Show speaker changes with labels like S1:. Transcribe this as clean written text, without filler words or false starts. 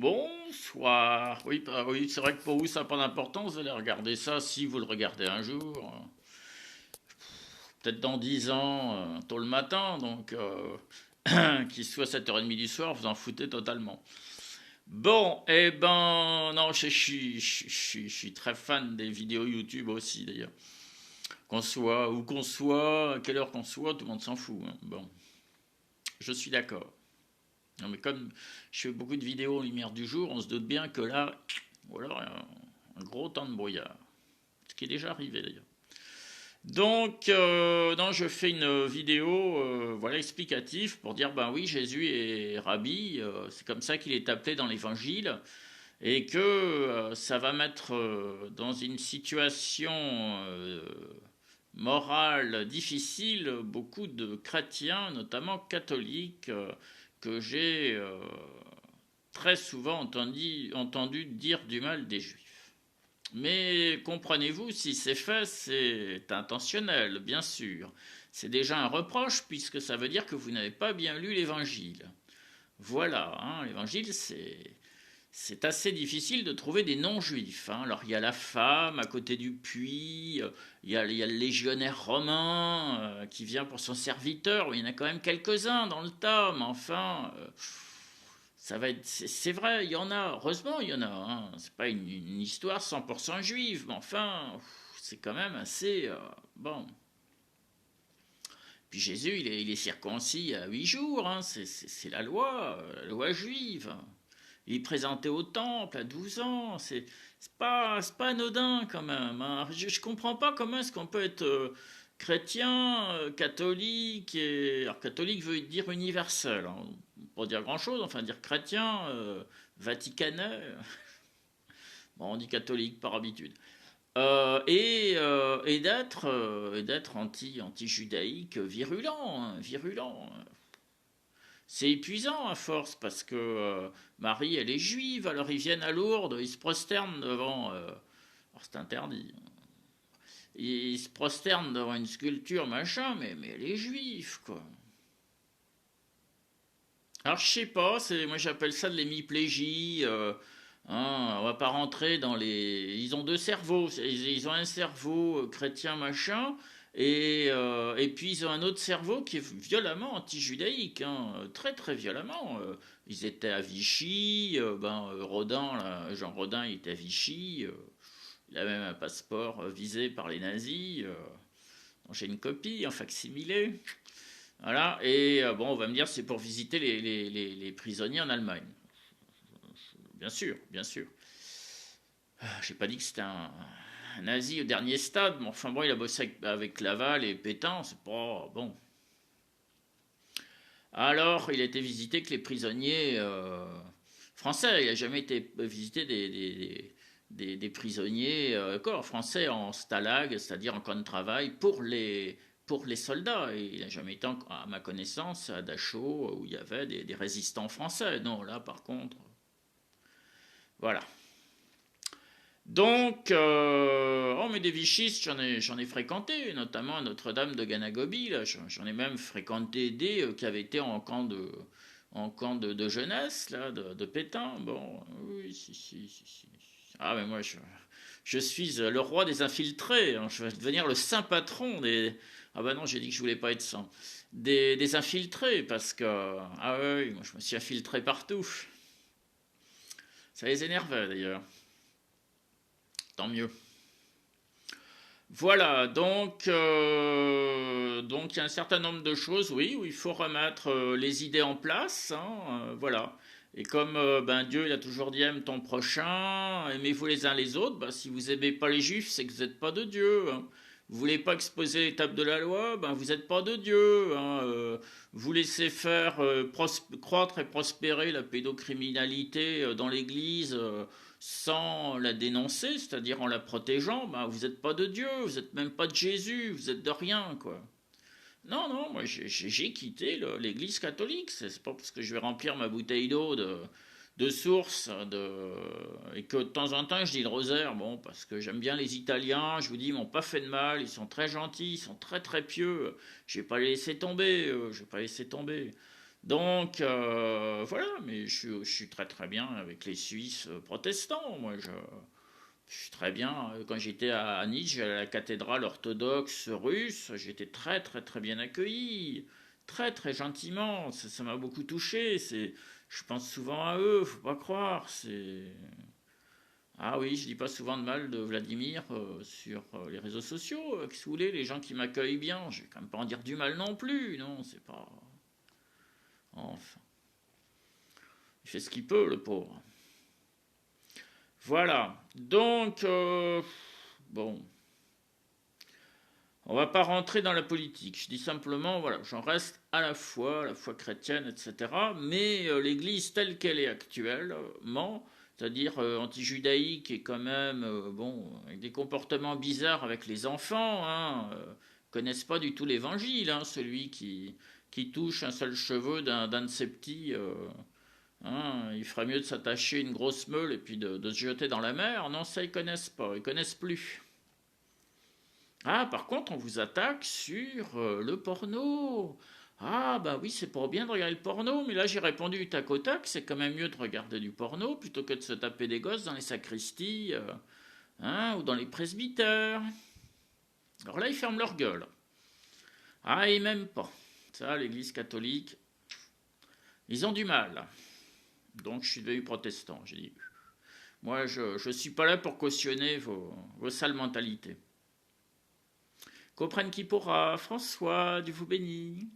S1: Bonsoir. Oui, oui, c'est vrai que pour vous, ça n'a pas d'importance. Vous allez regarder ça si vous le regardez un jour. Peut-être dans 10 ans, tôt le matin. Donc, qu'il soit 7h30 du soir, vous en foutez totalement. Bon, eh ben, non, je suis très fan des vidéos YouTube aussi, d'ailleurs. Qu'on soit, où qu'on soit, à quelle heure qu'on soit, tout le monde s'en fout, hein. Bon, je suis d'accord. Non, mais comme je fais beaucoup de vidéos en lumière du jour, on se doute bien que là, voilà, un gros temps de brouillard. Ce qui est déjà arrivé d'ailleurs. Donc, non, je fais une vidéo voilà, explicative pour dire, ben oui, Jésus est rabbi, c'est comme ça qu'il est appelé dans l'évangile, et que ça va mettre dans une situation morale difficile beaucoup de chrétiens, notamment catholiques, que j'ai très souvent entendu dire du mal des juifs. Mais comprenez-vous, si c'est fait, c'est intentionnel, bien sûr. C'est déjà un reproche, puisque ça veut dire que vous n'avez pas bien lu l'Évangile. Voilà, hein, l'Évangile, c'est assez difficile de trouver des non-juifs, hein. Alors il y a la femme à côté du puits, il y a le légionnaire romain qui vient pour son serviteur, il y en a quand même quelques-uns dans le tas, mais enfin, ça va être, c'est vrai, il y en a, heureusement il y en a, hein. C'est pas une histoire 100% juive, mais enfin, c'est quand même assez, bon. Puis Jésus, il est circoncis à 8 jours, hein. C'est la loi juive. Il est présenté au temple à 12 ans. C'est pas anodin quand même, hein. Je ne comprends pas comment est-ce qu'on peut être chrétien, catholique. Alors catholique veut dire universel, hein. Pas dire grand-chose, enfin dire chrétien, vaticanais. Bon, on dit catholique par habitude. Et d'être anti-judaïque virulent, hein, virulent. C'est épuisant à force parce que Marie, elle est juive, alors ils viennent à Lourdes, ils se prosternent devant. Alors c'est interdit. Ils se prosternent devant une sculpture, machin, mais elle est juive, quoi. Alors je sais pas, moi j'appelle ça de l'hémiplégie. Hein, on va pas rentrer dans les. Ils ont deux cerveaux. Ils ont un cerveau chrétien, machin, et puis ils ont un autre cerveau qui est violemment anti-judaïque, hein, très très violemment. Ils étaient à Vichy, Rodin, là, Jean Rodin, il était à Vichy. Il a même un passeport visé par les nazis. Donc j'ai une copie en facsimilé. Voilà, et bon, on va me dire c'est pour visiter les prisonniers en Allemagne. Bien sûr, bien sûr. J'ai pas dit que c'était un nazi au dernier stade, mais enfin bon, il a bossé avec Laval et Pétain, c'est pas bon. Alors, il a été visité que les prisonniers français. Il n'a jamais été visité des prisonniers corps français en stalag, c'est-à-dire en camp de travail pour les soldats. Et il n'a jamais été, à ma connaissance, à Dachau où il y avait des résistants français. Non, là, par contre, voilà. Donc, oh, mais des vichistes, j'en ai fréquenté, notamment à Notre-Dame de Ganagobi. Là, j'en ai même fréquenté des qui avaient été en camp de jeunesse, là, de Pétain. Bon, oui, si. Ah, mais moi, je suis le roi des infiltrés, hein. Je vais devenir le saint patron des. Ah, bah non, j'ai dit que je voulais pas être saint. Des infiltrés, parce que. Ah, oui, moi, je me suis infiltré partout. Ça les énervait, d'ailleurs. Tant mieux. Voilà, donc il y a un certain nombre de choses, oui, où il faut remettre les idées en place, hein, voilà. Et comme ben, Dieu il a toujours dit aime ton prochain, aimez-vous les uns les autres, ben, si vous aimez pas les juifs, c'est que vous n'êtes pas de Dieu, hein. Vous voulez pas exposer l'étape de la loi, ben vous n'êtes pas de Dieu, hein. Vous laissez faire croître et prospérer la pédocriminalité dans l'Église sans la dénoncer, c'est-à-dire en la protégeant, ben vous n'êtes pas de Dieu, vous n'êtes même pas de Jésus, vous êtes de rien, quoi. Non, non, moi j'ai quitté l'Église catholique. C'est pas parce que je vais remplir ma bouteille d'eau de source et que de temps en temps je dis le rosaire. Bon, parce que j'aime bien les Italiens, je vous dis, ils m'ont pas fait de mal, ils sont très gentils, ils sont très très pieux. Je vais pas les laisser tomber, je vais pas les laisser tomber. Donc, voilà, mais je suis très très bien avec les Suisses protestants. Moi, je suis très bien. Quand j'étais à Nice, j'allais à la cathédrale orthodoxe russe, j'étais très très très bien accueilli, très très gentiment. Ça m'a beaucoup touché. Je pense souvent à eux, faut pas croire. Ah oui, je dis pas souvent de mal de Vladimir sur les réseaux sociaux. Qu'est-ce que vous voulez, les gens qui m'accueillent bien, je vais quand même pas en dire du mal non plus. Non, c'est pas. Enfin, il fait ce qu'il peut, le pauvre. Voilà. Donc, bon, on va pas rentrer dans la politique. Je dis simplement, voilà, j'en reste à la foi chrétienne, etc. Mais l'Église telle qu'elle est actuellement, c'est-à-dire anti-judaïque et quand même, bon, avec des comportements bizarres avec les enfants, hein, connaissent pas du tout l'Évangile, hein, celui qui touche un seul cheveu d'un de ses petits. Hein, il ferait mieux de s'attacher une grosse meule et puis de se jeter dans la mer. Non, ça, ils connaissent pas, ils connaissent plus. Ah, par contre, on vous attaque sur le porno. Ah, bah oui, c'est pour bien de regarder le porno, mais là j'ai répondu du tac au tac, c'est quand même mieux de regarder du porno plutôt que de se taper des gosses dans les sacristies hein, ou dans les presbytères. Alors là, ils ferment leur gueule. Ah, ils m'aiment pas. Ça, l'église catholique, ils ont du mal. Donc je suis devenu protestant. J'ai dit, moi, je ne suis pas là pour cautionner vos sales mentalités. Comprenne qui pourra. François, Dieu vous bénit.